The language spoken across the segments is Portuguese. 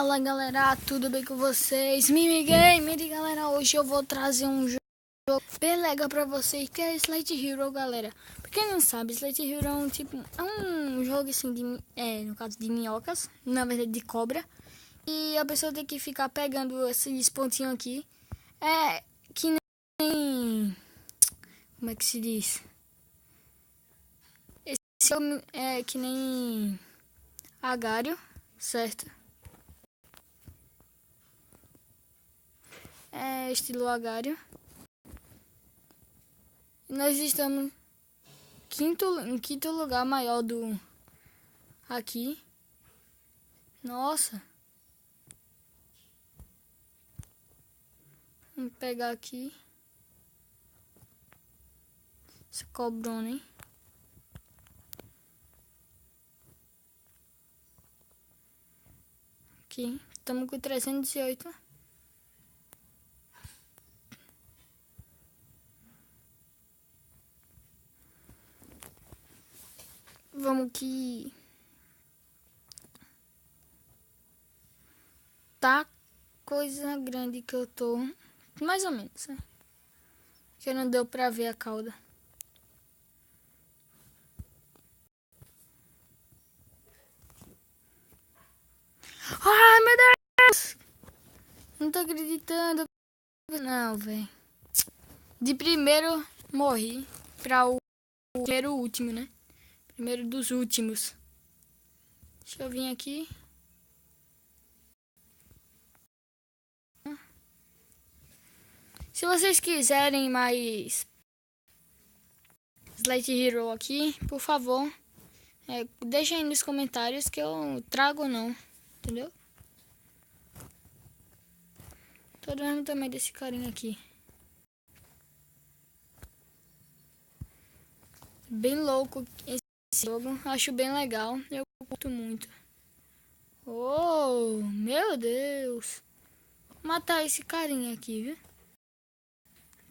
Fala galera, tudo bem com vocês? Mimi Game, galera, hoje eu vou trazer um jogo bem legal pra vocês, que é Slate Hero, galera. Pra quem não sabe, Slate Hero é um jogo assim, no caso de minhocas, na verdade de cobra. E a pessoa tem que ficar pegando esses pontinhos aqui. É que nem... Como é que se diz? Esse é que nem agário, certo? É estilo agário. Nós estamos em quinto lugar maior do aqui. Nossa. Vamos pegar aqui. Essa cobrona, hein? Aqui. Estamos com 308. Vamos que... Tá coisa grande que eu tô. Mais ou menos, né? Que não deu pra ver a cauda. Ai, meu Deus! Não tô acreditando. Não, velho. De primeiro morri pra o primeiro último, né? Primeiro dos últimos. Deixa eu vir aqui. Se vocês quiserem mais Slate Hero aqui, por favor, deixa aí nos comentários que eu trago ou não, entendeu? Tô dando também desse carinha aqui. Bem louco esse jogo, acho bem legal, eu curto muito. Oh, meu Deus! Vou matar esse carinha aqui, viu?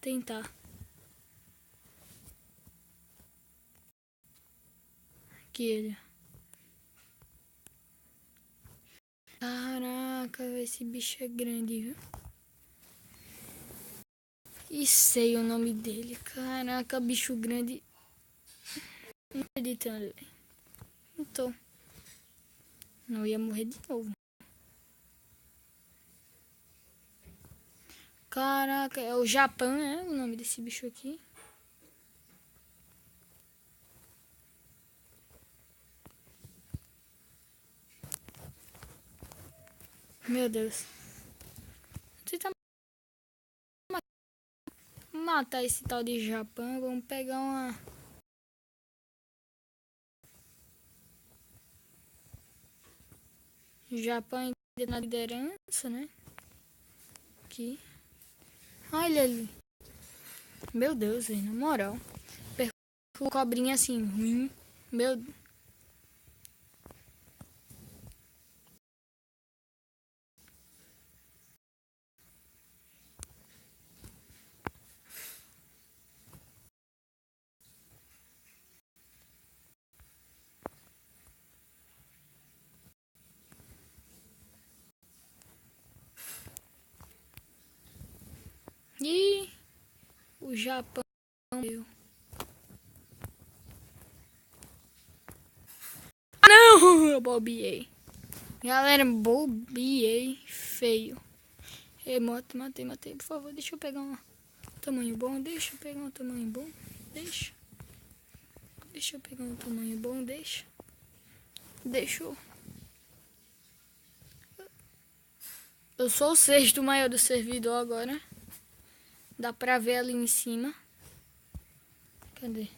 Tentar. Aqui ele. Caraca, esse bicho é grande, viu? E sei o nome dele. Caraca, bicho grande. Não tô acreditando, velho. Não tô. Não ia morrer de novo. Caraca, é o Japão, né? O nome desse bicho aqui. Meu Deus. Vou matar esse tal de Japão. Vamos pegar uma... Japão ainda na liderança, né? Aqui. Olha ali. Meu Deus, velho, na moral. Perco cobrinha assim, ruim. Meu... Ih, o Japão meu. Ah, não! Eu bobiei. Galera, bobiei feio. Ei, matei. Por favor, deixa eu pegar um tamanho bom. Deixa eu pegar um tamanho bom. Deixa eu pegar um tamanho bom. Deixa eu... Eu sou o sexto maior do servidor agora. Dá pra ver ali em cima. Cadê?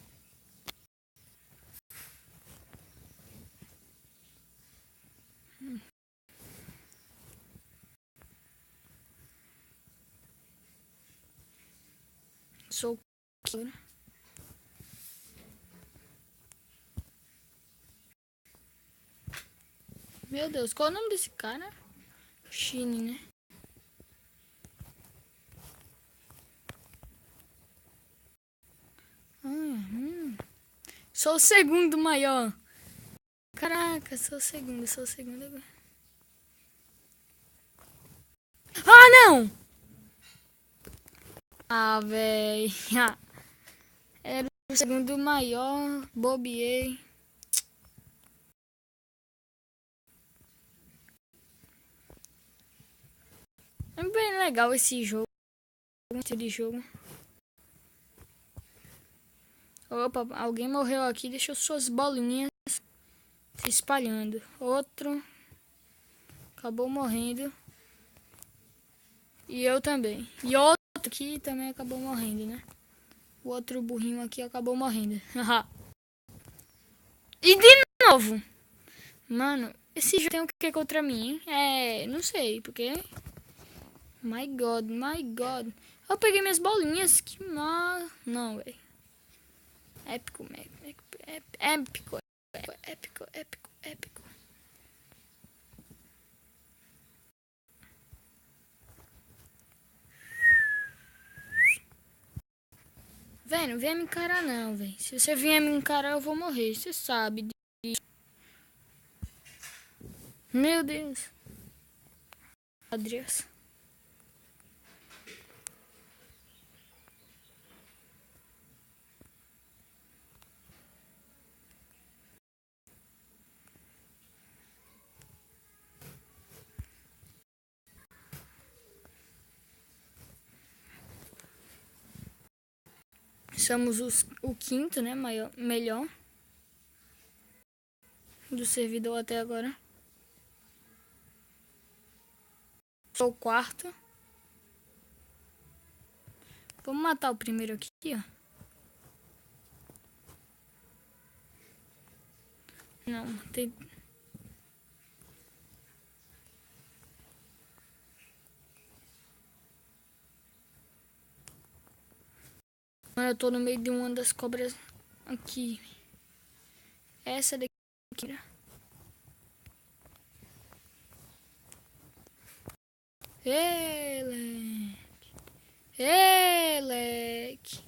Sou o agora. Meu Deus, qual é o nome desse cara? Shine, né? Sou o segundo maior. Caraca, sou o segundo agora. não! Ah, véi. Era o segundo maior. Bobiei. É bem legal esse jogo. Esse jogo. Opa, alguém morreu aqui. Deixou suas bolinhas se espalhando. Outro. Acabou morrendo. E eu também. E outro aqui também acabou morrendo, né? O outro burrinho aqui acabou morrendo. E de novo. Mano, esse jogo tem o que contra mim, hein? Não sei, porque... My God, my God. Eu peguei minhas bolinhas. Que mal... Não, velho. Épico, épico, épico, épico, épico. Véi, não venha me encarar não, véi. Se você vier me encarar, eu vou morrer. Você sabe disso. Meu Deus. Adrias. Somos o quinto, né? Melhor do servidor até agora. Sou o quarto. Vamos matar o primeiro aqui, ó. Não, tem... Eu tô no meio de uma das cobras aqui. Essa daqui. Eleque.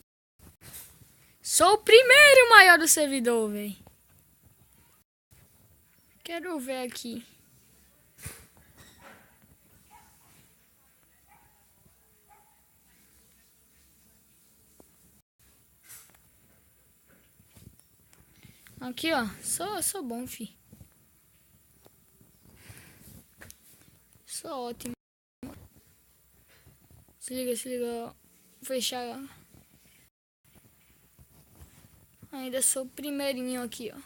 Sou o primeiro maior do servidor, velho. Quero ver aqui. Aqui, ó. Sou bom, fi. Sou ótimo. Se liga. Vou fechar. Ainda sou o primeirinho aqui, ó.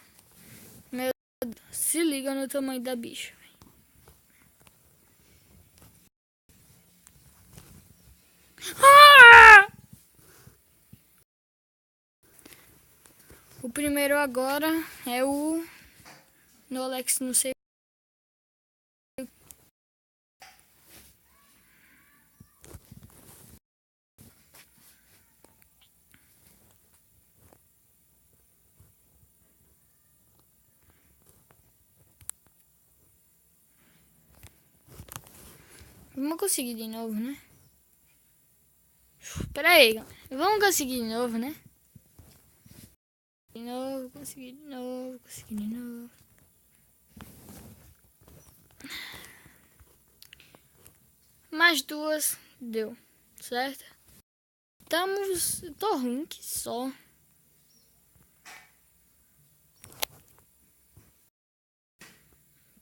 Meu Deus. Se liga no tamanho da bicha. Ah! O primeiro agora é o Nolex, não sei. Vamos conseguir de novo, né? Pera aí, vamos conseguir de novo, né? Consegui de novo. Mais duas, deu, certo? Tô ruim que só.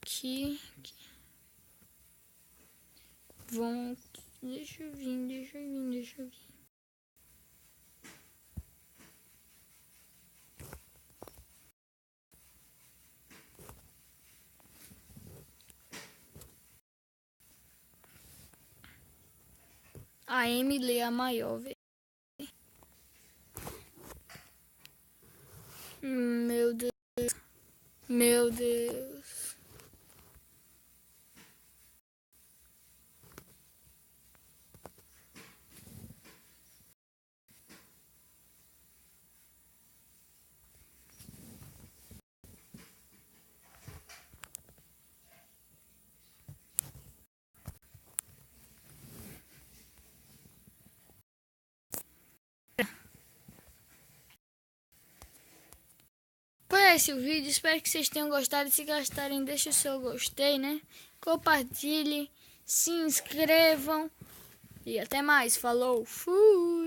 Aqui. Vão. Deixa eu vir. A Emily é a maior, velho. Meu Deus. Foi esse o vídeo, espero que vocês tenham gostado. Se gostarem, deixe o seu gostei, né? Compartilhe, se inscrevam. E até mais. Falou. Fui.